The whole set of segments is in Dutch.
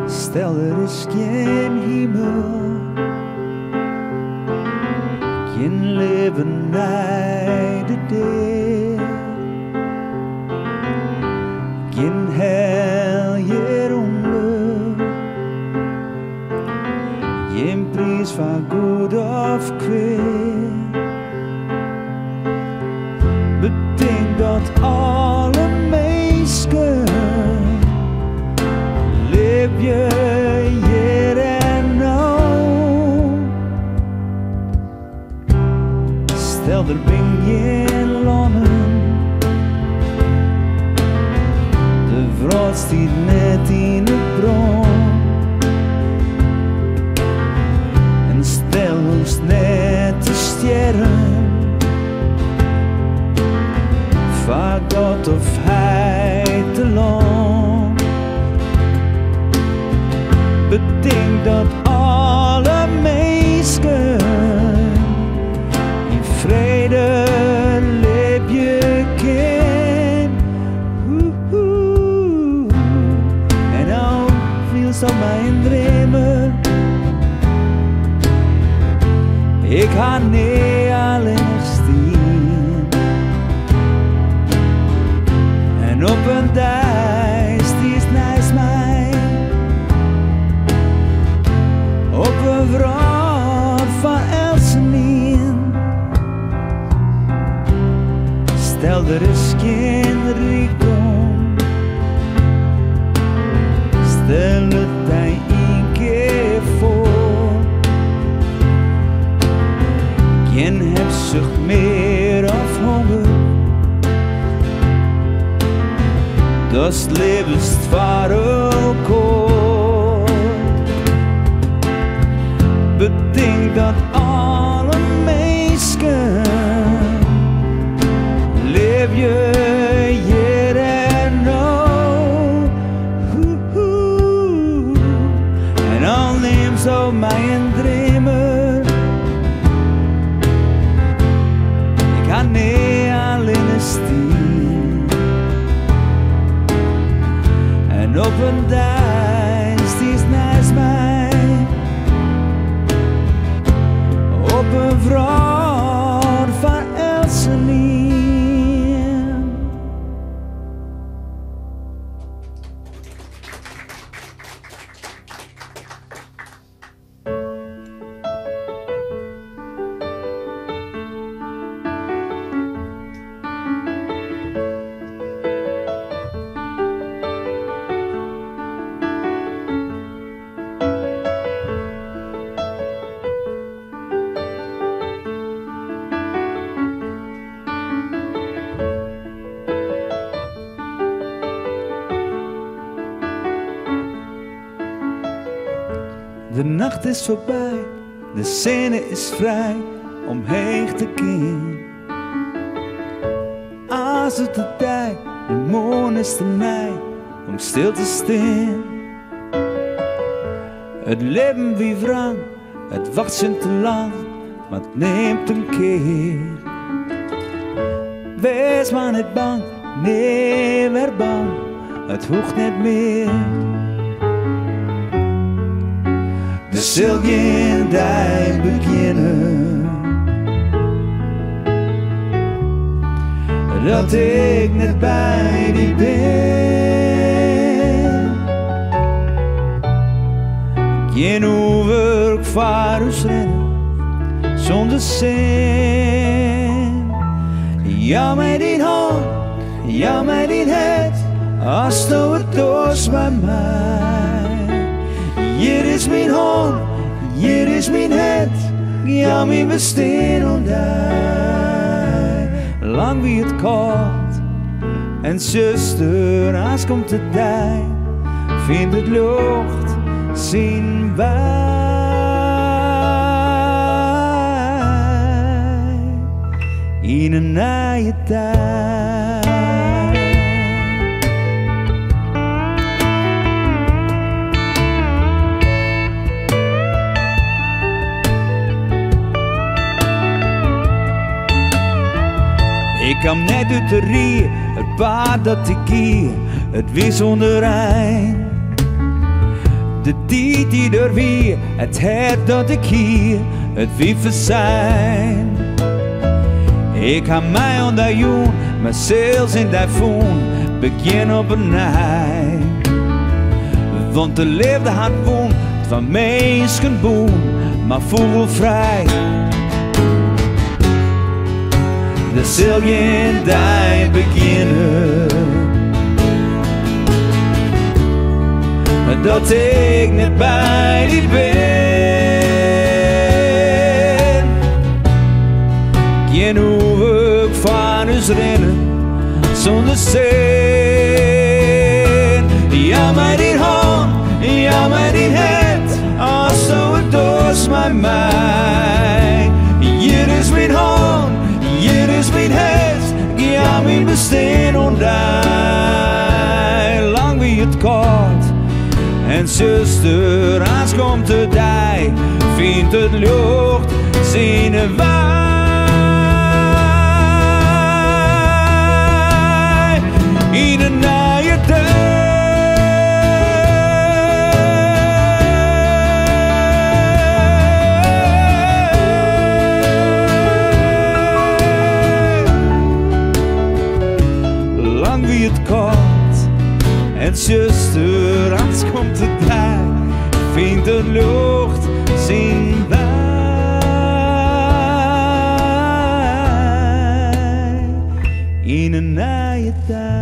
Stel er is geen hemel, geen leven na de dood, geen hel hieronder, geen prijs van goed of kwaad. Bedenk dat alle mensen leef je hier en nou. Stel er ben geen lonnen, de vrouw stiet net in de bron. En stel ons net te sterren, vaak God of hij te lang. Bedenk dat alle mensen in vrede leef je kind. En nou viel ze mijn dromen. Ik ga niet alleen staan. En op een dijs die is naast mij. Op een vrouw van Elsenien. Stel er is geen rijkdom, stel het hij een keer voor. Geen hebzucht meer of honger, dat is het levensvaarkoor. Bedenk dat alle mensen leef je hier en nou. En al neem zo mijn dromen. Ik ga niet alleen staan. En op een dijs die is naast mij. Op een vrouw van Elsenien. De nacht is voorbij, de scène is vrij om heen te keren. Als het de tijd, de moon is de mij om stil te staan. Het leven wie wrang, het wacht zijn te lang, maar het neemt een keer. Wees maar niet bang, nee weer bang, het hoeft niet meer. De zal geen dag beginnen dat ik net bij die ben. Geen overk vaarus rennen zonder zin. Ja met die hand, ja met die het, als nou het doos bij mij. Hier is mijn hand, hier is mijn het, ja mijn bestaan en hij. Lang wie het koud, en zuster, als komt de tijd, vindt het lucht, zien wij in een naaie tijd. Ik kwam net uit de rie, het paard dat ik hier, het weer zonder eind. De tijd die er weer, het het dat ik hier, het weer verzijn. Ik ga mij aan dat joen, mijn zeils in dat voen, begin op een ei. Want de liefde had woon, van mensen boen, maar vogelvrij. Dan zul je in die beginnen. Dat ik net bij die ben. Geen hoek van ons rennen zonder zin. Ja, maar die hand, ja, maar die het, als zo het doos met mij. Hier is mijn hand, hier is mijn het, ja, mijn bestaan ondij. Lang wie het kort. En zuster, als komt de dij, vindt het lucht zien wij in een nieuwe tijd. Lang wie het kort. En zuster, als komt de tijd, vindt de lucht zien wij in een nieuwe tijd.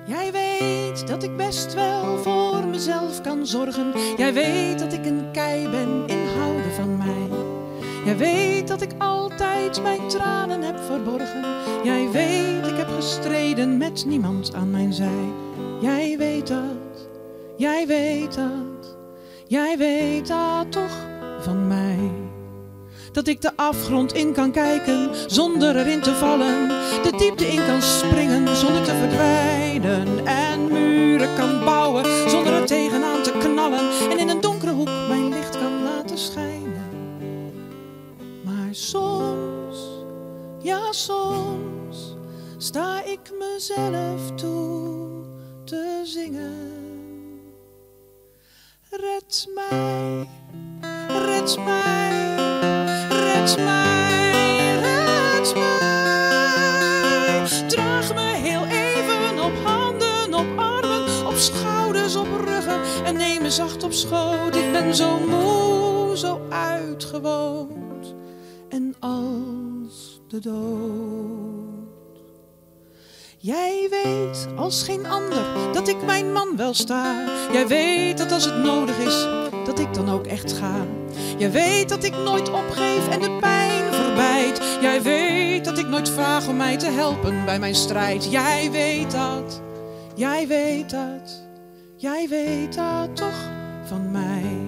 Jij weet dat ik best wel voor mezelf kan zorgen. Jij weet dat ik een kei ben Jij weet dat ik altijd mijn tranen heb verborgen. Jij weet, ik heb gestreden met niemand aan mijn zij. Jij weet dat, jij weet dat, jij weet dat toch van mij. Dat ik de afgrond in kan kijken zonder erin te vallen. De diepte in kan springen zonder te verdwijnen. En muren kan bouwen zonder er tegenaan te knallen. En in een donkere hoek mijn licht kan laten schijnen. Maar soms, ja soms, sta ik mezelf toe te zingen. Red mij, red mij, red mij, red mij. Draag me heel even op handen, op armen, op schouders, op ruggen. En neem me zacht op schoot, ik ben zo moe, zo uitgewoond. En als de dood. Jij weet als geen ander dat ik mijn man wel sta. Jij weet dat als het nodig is, dat ik dan ook echt ga. Jij weet dat ik nooit opgeef en de pijn verbijt. Jij weet dat ik nooit vraag om mij te helpen bij mijn strijd. Jij weet dat, jij weet dat, jij weet dat toch van mij.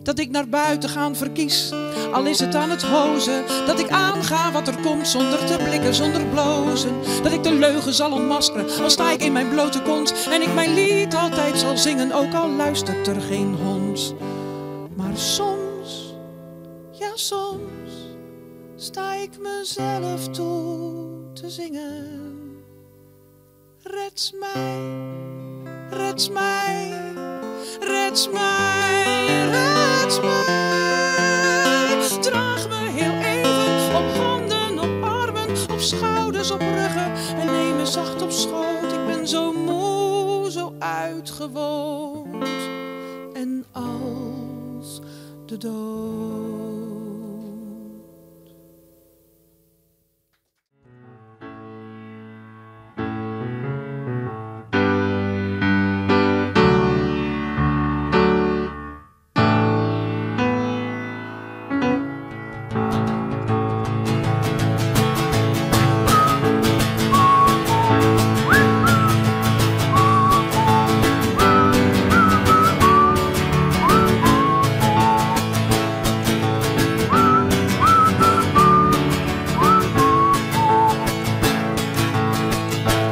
Dat ik naar buiten gaan verkies, al is het aan het hozen. Dat ik aanga wat er komt zonder te blikken, zonder blozen. Dat ik de leugen zal ontmaskeren, al sta ik in mijn blote kont. En ik mijn lied altijd zal zingen, ook al luistert er geen hond. Maar soms, ja soms, sta ik mezelf toe te zingen. Red mij, red mij, red mij, red mij. Draag me heel even op handen, op armen, op schouders, op ruggen. En neem me zacht op schoot, ik ben zo moe, zo uitgewoond. En als de dood.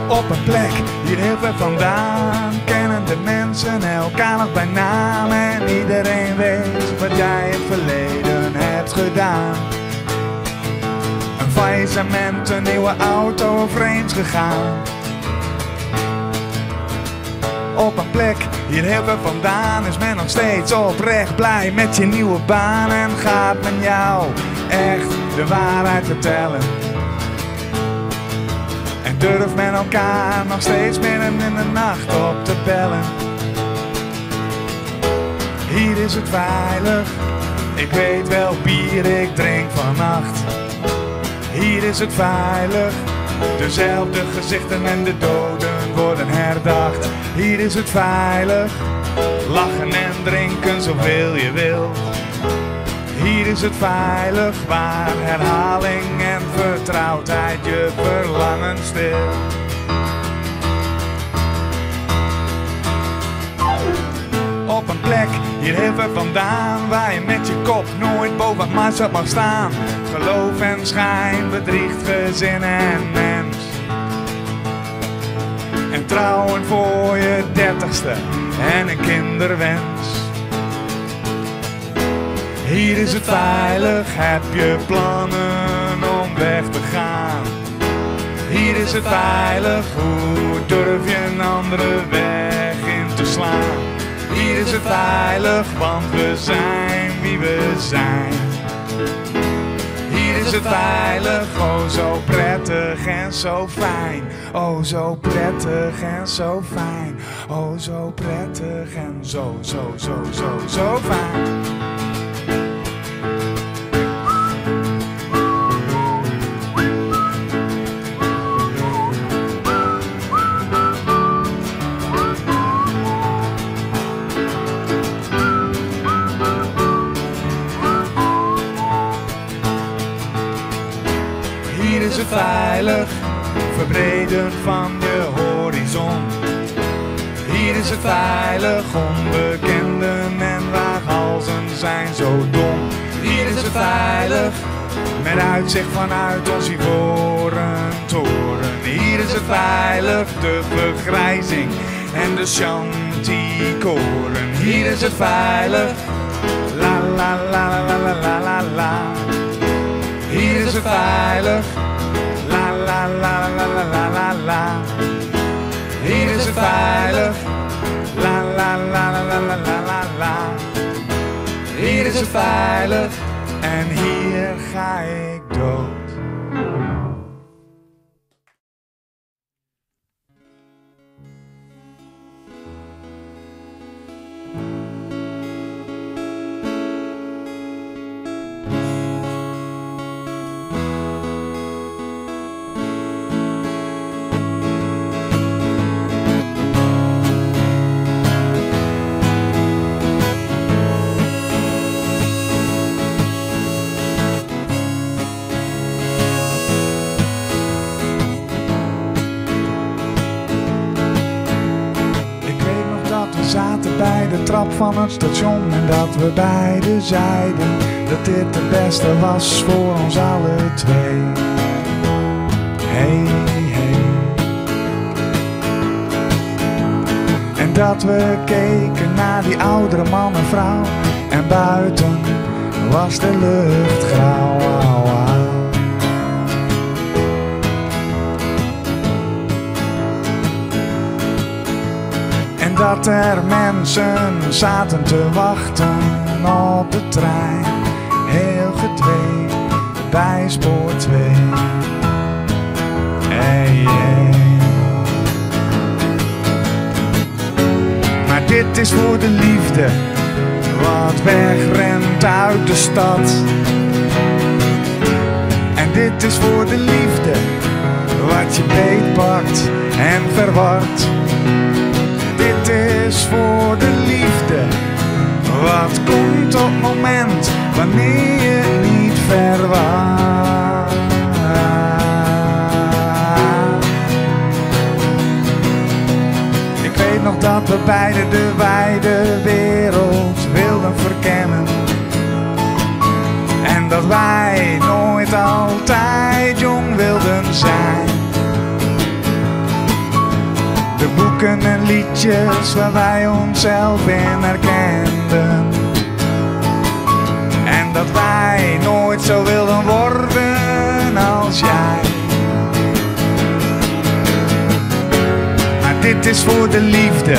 Op een plek hier heel ver vandaan kennen de mensen elkaar nog bij naam. En iedereen weet wat jij in het verleden hebt gedaan. Een faillissement, een nieuwe auto, vreemd gegaan. Op een plek hier heel ver vandaan is men nog steeds oprecht blij met je nieuwe baan. En gaat men jou echt de waarheid vertellen. Durft men elkaar nog steeds midden in de nacht op te bellen. Hier is het veilig, ik weet welk bier ik drink vannacht. Hier is het veilig, dezelfde gezichten en de doden worden herdacht. Hier is het veilig, lachen en drinken zoveel je wilt. Hier is het veilig, waar herhaling en vertrouwdheid je verlangen stilt. Op een plek hier heel ver vandaan, waar je met je kop nooit boven het maatschappij mag staan. Geloof en schijn bedriegt gezin en mens. En trouwen voor je 30ste en een kinderwens. Hier is het veilig, heb je plannen om weg te gaan. Hier is het veilig, hoe durf je een andere weg in te slaan. Hier is het veilig, want we zijn wie we zijn. Hier is het veilig, oh zo prettig en zo fijn. Oh zo prettig en zo fijn. Oh zo prettig en zo fijn. is het veilig, verbreden van je horizon. Hier is het veilig, onbekenden en waaghalzen zijn zo dom. Hier is het veilig, met uitzicht vanuit ons ivoren toren. Hier is het veilig, de vergrijzing en de chanticoren. Hier is het veilig, la la la la la la la la. Hier is het veilig, la la la la la la la la. Hier is het veilig, la la la la la la la la. Hier is het veilig en hier ga ik dood. We zaten bij de trap van het station en dat we beiden zeiden dat dit het beste was voor ons alle twee. Hey, hey. En dat we keken naar die oudere man en vrouw en buiten was de lucht grauw. Au, au. En dat er mensen zaten te wachten op de trein, heel gedwee bij spoor 2. Hey, hey. Maar dit is voor de liefde wat wegrent uit de stad. En dit is voor de liefde wat je beetpakt en verward. Dit is voor de liefde, wat komt op het moment wanneer je het niet verwacht. Ik weet nog dat we beiden de wijde wereld wilden verkennen. En dat wij nooit altijd jong wilden zijn. De boeken en liedjes waar wij onszelf in herkenden. En dat wij nooit zo wilden worden als jij. Maar dit is voor de liefde,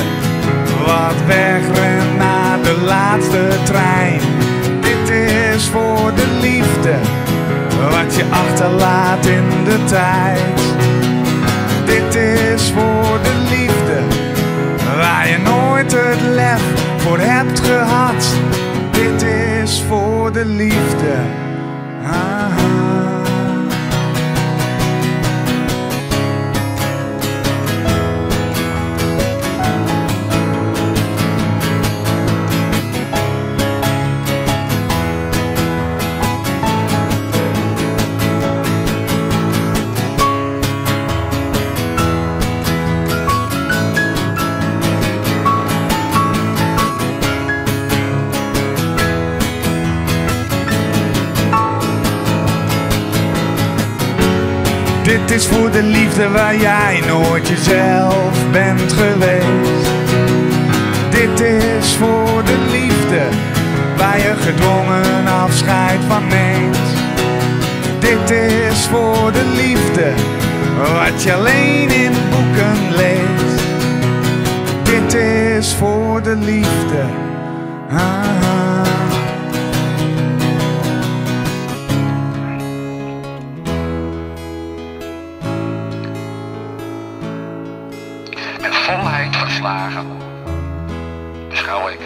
wat wegrent naar de laatste trein. Dit is voor de liefde, wat je achterlaat in de tijd. Dit is voor de liefde, waar je nooit het lef voor hebt gehad. Dit is voor de liefde. Dit is voor de liefde waar jij nooit jezelf bent geweest. Dit is voor de liefde waar je gedwongen afscheid van neemt. Dit is voor de liefde wat je alleen in boeken leest. Dit is voor de liefde. Volheid verslagen beschouw ik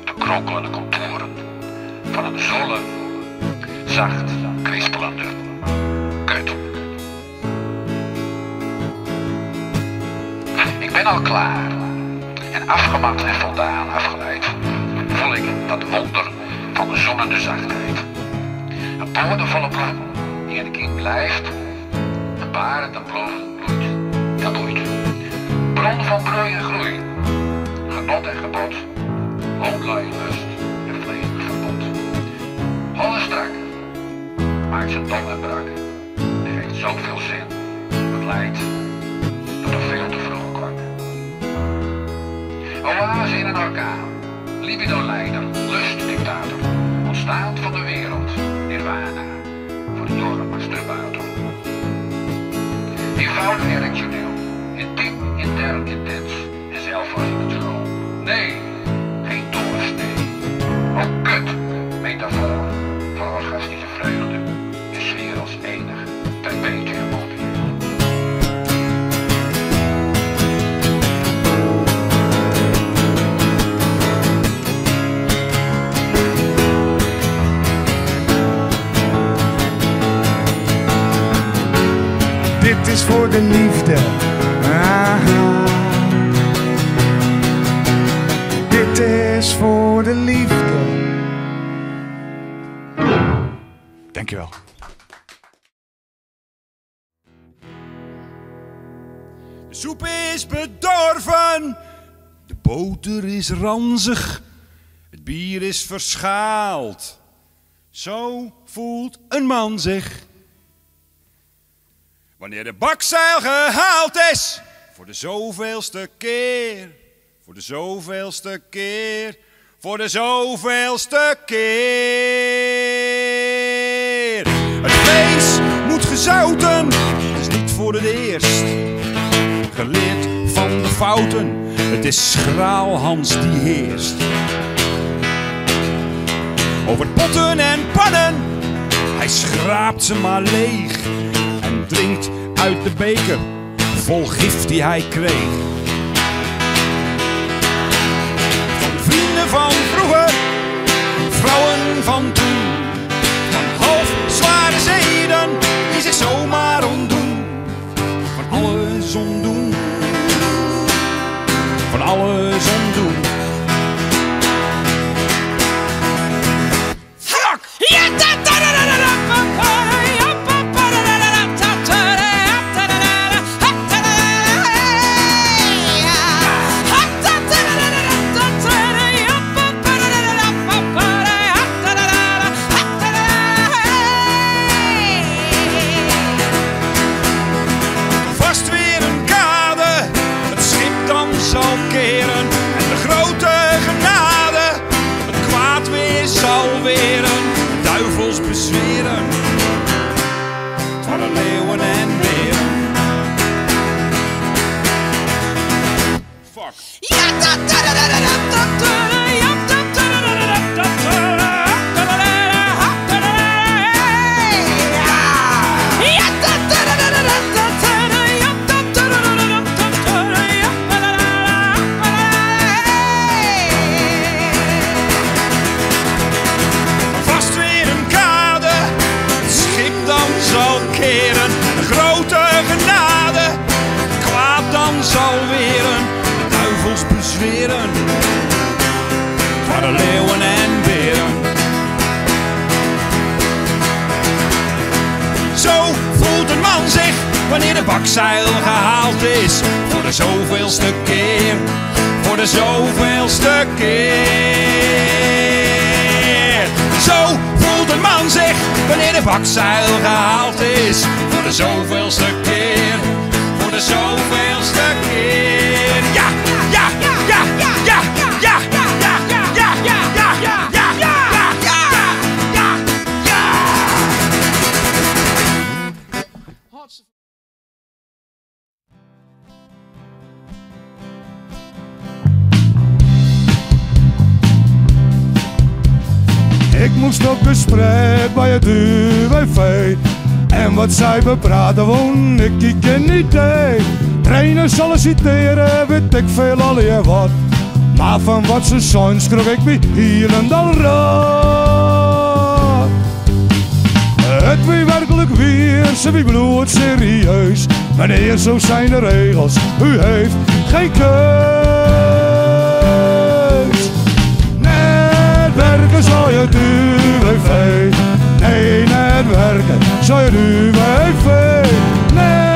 de kronkelende contouren van een zolle, zacht krispelende kut. Ik ben al klaar en afgemat en voldaan afgeleid voel ik dat wonder van de zonnende zachtheid. Een boordevol volle bloem die in de kiem blijft barend en bloeit. Dat bloeit. Bron van broei en groei. Genot en gebod. Loonlui lust en vleelig verbod. Hol en strak. Maakt ze dom en brak. En geeft zoveel zin. Het leidt tot een veel te vroege kwak. Oase in een orkaan. Libido-leider. Lustdictator. Ontstaand van de wereld. Nirvana. Voor de jonge masturbator. Eenvoudig en rationeel. Intiem, intern, intens. En zelfvoorzienend schoon. Nee, geen doorsnee. Ook kut. Metafoor voor orgastische vreugde. De sfeer als enig. Perpetuum mobile. Dit is voor de liefde. Aha. Dit is voor de liefde. Dankjewel. De soep is bedorven. De boter is ranzig. Het bier is verschaald. Zo voelt een man zich wanneer de bakzeil gehaald is, voor de zoveelste keer, voor de zoveelste keer, voor de zoveelste keer. Het vlees moet gezouten, het is niet voor het eerst. Geleerd van de fouten, het is schraal Hans die heerst. Over potten en pannen, hij schraapt ze maar leeg. Drinkt uit de beker, vol gif die hij kreeg. Van vrienden van vroeger, vrouwen van toen. Van half zware zeden, die zich zomaar ontdoen. Van alles ontdoen. Van alles ontdoen. Fuck! Ja, bezweren van de leeuwen en beren. Fuck. Ja, zal weren, de duivels bezweren, van de leeuwen en beren. Zo voelt een man zich wanneer de bakzeil gehaald is, voor de zoveelste keer, voor de zoveelste keer. Zo voelt een man zich wanneer de bakzeil gehaald is, voor de zoveelste keer, voor de zoveelste keer. Ja, ja, ja, ja, ja, ja, ja, ja, ja, ja, ja, ja, ja, ja, ja, ja, ja. Ik moest op gesprek bij het UWV. En wat zij bepraten woon, ik ken niet idee. Trainen solliciteren, weet ik veel alweer wat. Maar van wat ze zijn, schrok ik me hier en dan raad. Het wie werkelijk weer, ze wie bloed serieus. Meneer, zo zijn de regels, u heeft geen keus. Netwerken zal je het UWV. Nee, netwerken zal je het UWV. Nee.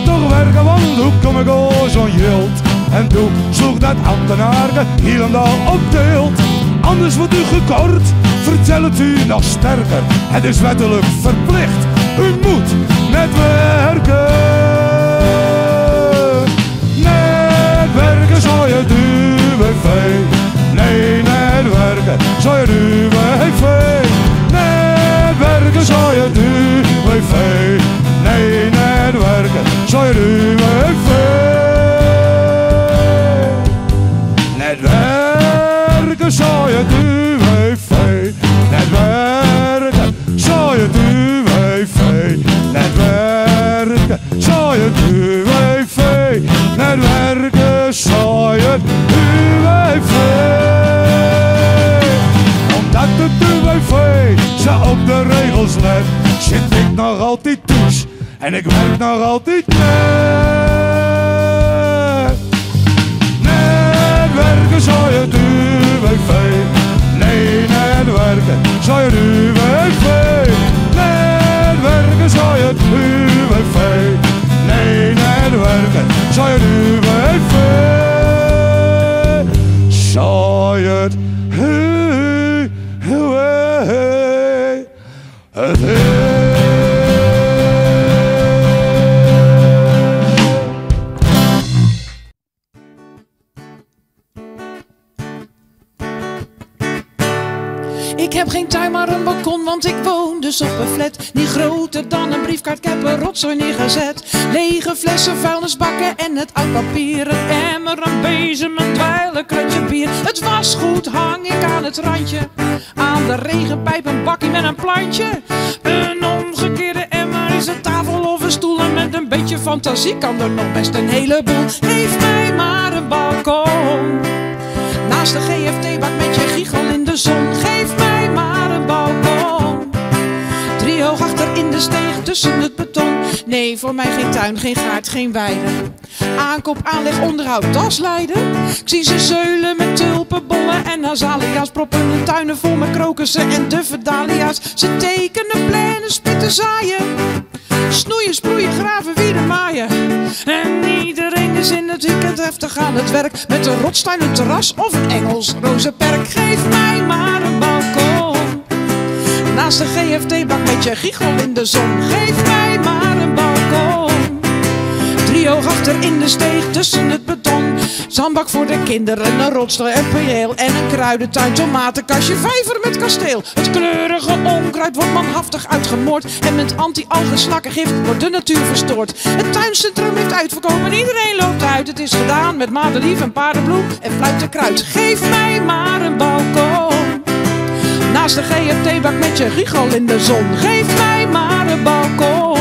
toch werken, want hoe kom ik al zo'n jild? En toen sloeg dat ambtenaren helemaal op tilt. Anders wordt u gekort, vertel het u nog sterker. Het is wettelijk verplicht, u moet netwerken. Netwerken zou je UWV. Nee, netwerken zou je UWV. Netwerken zou je UWV. Nee, netwerken zou je UWV. Netwerken zou je UWV. Netwerken zou je UWV. Netwerken zou je UWV. Netwerken zou je UWV. Omdat het UWV ze op de regels let, zit ik nog altijd thuis en ik werk nog altijd net. Netwerken zou je UWV. Nee, netwerken zou je UWV. Netwerken zou je UWV. Nee, netwerken zou je UWV. Zou je het Ik heb geen tuin maar een balkon, want ik woon dus op een flat. Niet groter dan een briefkaart, ik heb een rotzooi neergezet. Lege flessen, vuilnisbakken en het oud papier. Een emmer, een bezem, een dweil, een krantje bier. Het wasgoed hang ik aan het randje. Aan de regenpijp een bakkie met een plantje. Een omgekeerde emmer is een tafel of een stoel. En met een beetje fantasie kan er nog best een heleboel. Geef mij maar een balkon. Naast de GFT-bak met je giegel in de zon. Geef mij maar een balkon. Driehoog achter in de steeg tussen het beton. Nee, voor mij geen tuin, geen gaard, geen weide. Aankoop, aanleg, onderhoud, das leiden. Ik zie ze zeulen met tulpen, bollen en azalea's. Proppen hun tuinen vol met krokussen en duffendalia's. Ze tekenen, plannen, spitten, zaaien. Snoeien, sproeien, graven, wieden, maaien. En iedereen is in het weekend heftig aan het werk. Met een rotstuin, een terras of een Engels rozenperk. Geef mij maar een balkon. Naast de GFT-bak met je giegel in de zon. Geef mij maar een balkon. Driehoog achter in de steeg tussen het beton. Zandbak voor de kinderen, een rotstooi, een pereel en een kruidentuin, tomatenkastje, vijver met kasteel. Het kleurige onkruid wordt manhaftig uitgemoord. En met anti-algen slakkengift wordt de natuur verstoord. Het tuincentrum heeft uitverkoop en iedereen loopt uit. Het is gedaan met madelief en paardenbloem en fluitenkruid. Geef mij maar een balkon. Naast de GFT-bak met je giegel in de zon. Geef mij maar een balkon.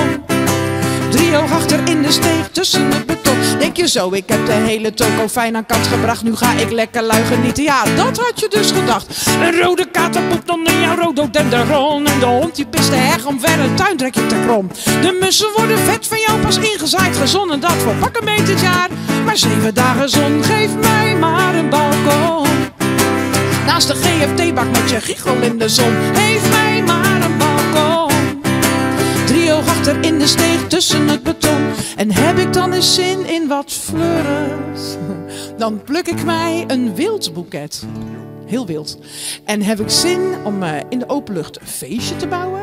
Driehoog achter in de steeg tussen het beton. Denk je zo, ik heb de hele toko fijn aan kant gebracht. Nu ga ik lekker lui genieten, ja dat had je dus gedacht. Een rode kater poept onder jouw rhododendron. En de hond die pist de heg omver, een tuin trek je te krom. De mussen worden vet van jou pas ingezaaid, gezond. En dat voor pak een beetje dit jaar. Maar 7 dagen zon, geef mij maar een balkon. Naast de GFT-bak met je giegel in de zon. Geef mij maar een balkon. Driehoog achter in de steeg tussen het beton. En heb ik dan eens zin in wat fleurs, dan pluk ik mij een wildboeket. Heel wild. En heb ik zin om in de open lucht een feestje te bouwen?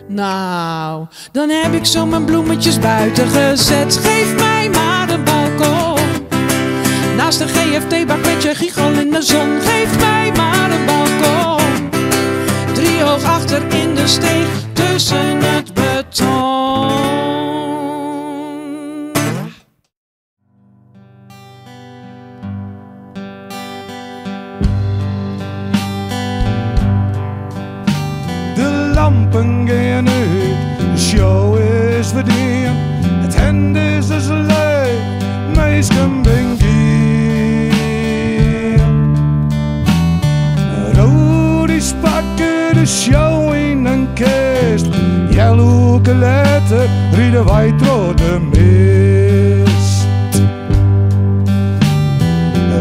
Nou, dan heb ik zo mijn bloemetjes buiten gezet. Geef mij maar een balkon. Naast de GFT-bak met je giegel in de zon. Geef mij maar een balkon. Driehoog achter in de steeg tussen het beton. De lampen gaan uit, de show is verdiend. Het hemd is dus leeg, meesten ben Rodies pakken de show in een kist. Jaloeke letter rieden wij door de mist.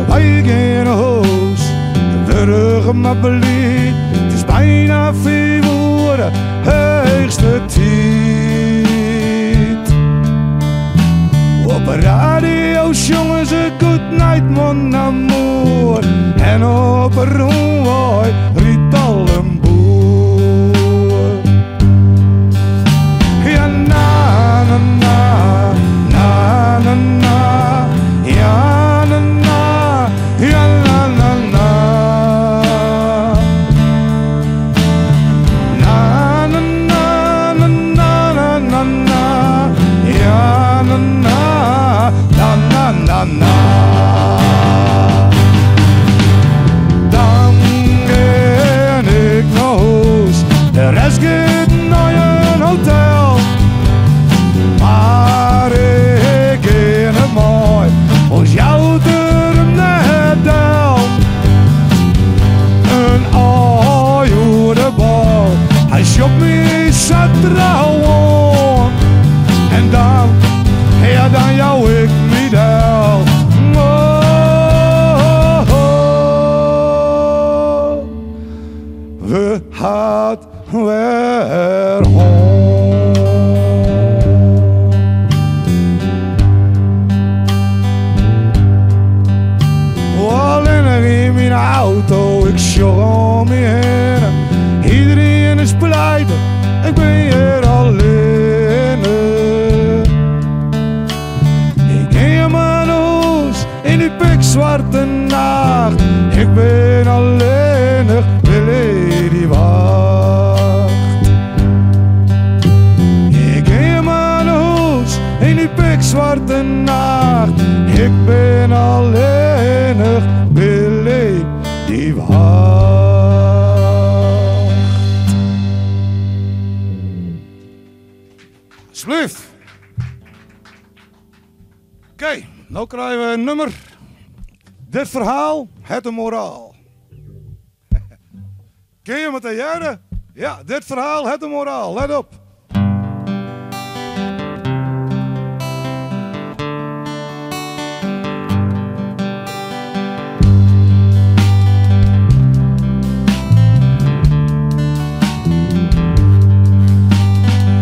Wij gaan naar huis, de ruggen maar beleid. Het is bijna 4 uur, hoogste tijd. was a good night, mon amour. En op een rondwaai riet al een boer. Ja, na, na, na, na, na, na. Ja, na, na, ja, na, na, na. Na, na, na, na, na, na, na. Ja, na, na, na, na, na. Dan ga ik naar huis, de rest gaat naar een hotel. Maar ik ga niet mooi, als jou er net del. Een oude bal, hij schopt me zat trouwen. En dan, ja dan jou ik me del. We gaat weer home. Alleen in mijn auto, ik sjog om me heen. Iedereen is blij, ik ben hier alleen. Ik ga mijn huis in die pikzwarte nacht. Ik ben alleen, die wacht. Ik ga mijn huis in die pikzwarte nacht. Ik ben alleenig, Billy die wacht. Alsjeblieft. Oké, nou krijgen we een nummer. Dit verhaal, het een moraal. Ken je met de jaren? Ja, dit verhaal, het een moraal. Let op.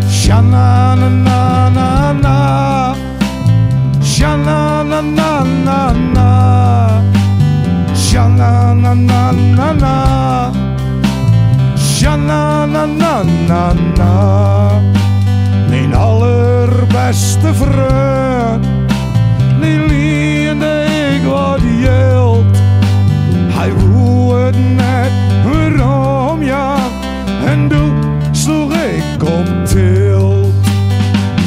Shana na na na na. Shana na na na na. Shana na na na na. Shana na na na na. Mijn allerbeste vriend, die leende ik wat geld. Hij wou het net waarom ja, en toen sloeg ik op tilt.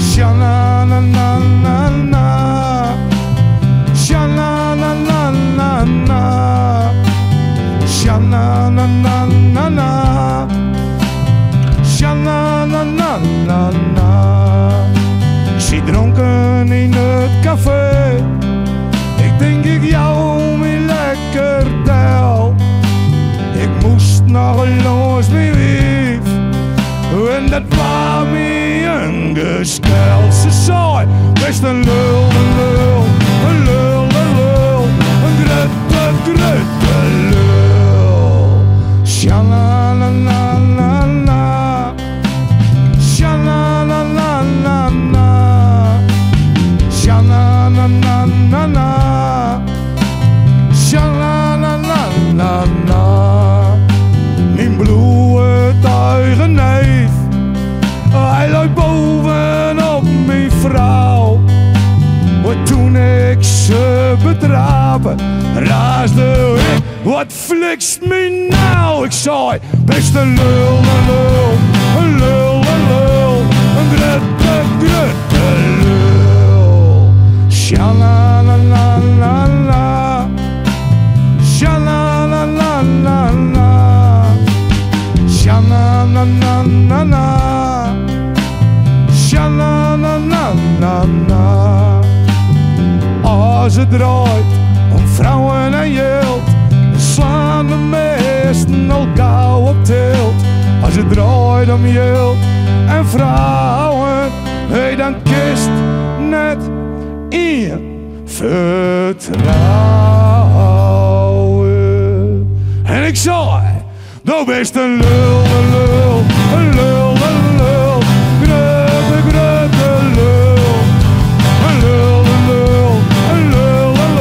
Shana na na na na. Shana na na na na. Shana na na na na. Shana na na na na. Ik zit dronken in het café. Ik denk ik jou me lekker tel. Ik moest nog los mee wief. En dat was me een gestel. Ze zei, best een lul, een lul, een lul, een lul, een grutte, grutte lul. Shana na na na na. Shana na na na na. Shana na na na na. Shana na na na na. Mijn bloedige neef, hij lag bovenop mijn vrouw. Maar toen ik ze betrapen, raasde ik, wat flikst me nou? Ik zei, beste lul, een lul, een lul, een lul, een grutte, grutte lul. Shana na na na na. Shana na na na na. Shana na na na na. Shana na na na na. Als het draait om vrouwen en geld, slaan de meesten al gauw op tilt. Als het draait om geld en vrouwen, hey, dan kist net in vertrouwen. En ik zei, nou best een lul, een lul, een lul, een lul, grutte, grutte lul. Een lul, een lul, een lul, een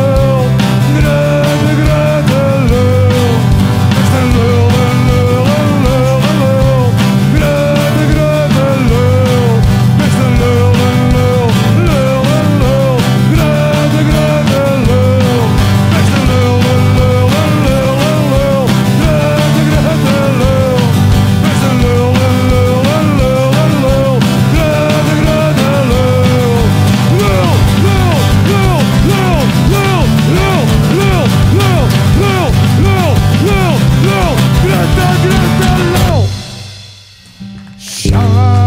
Zang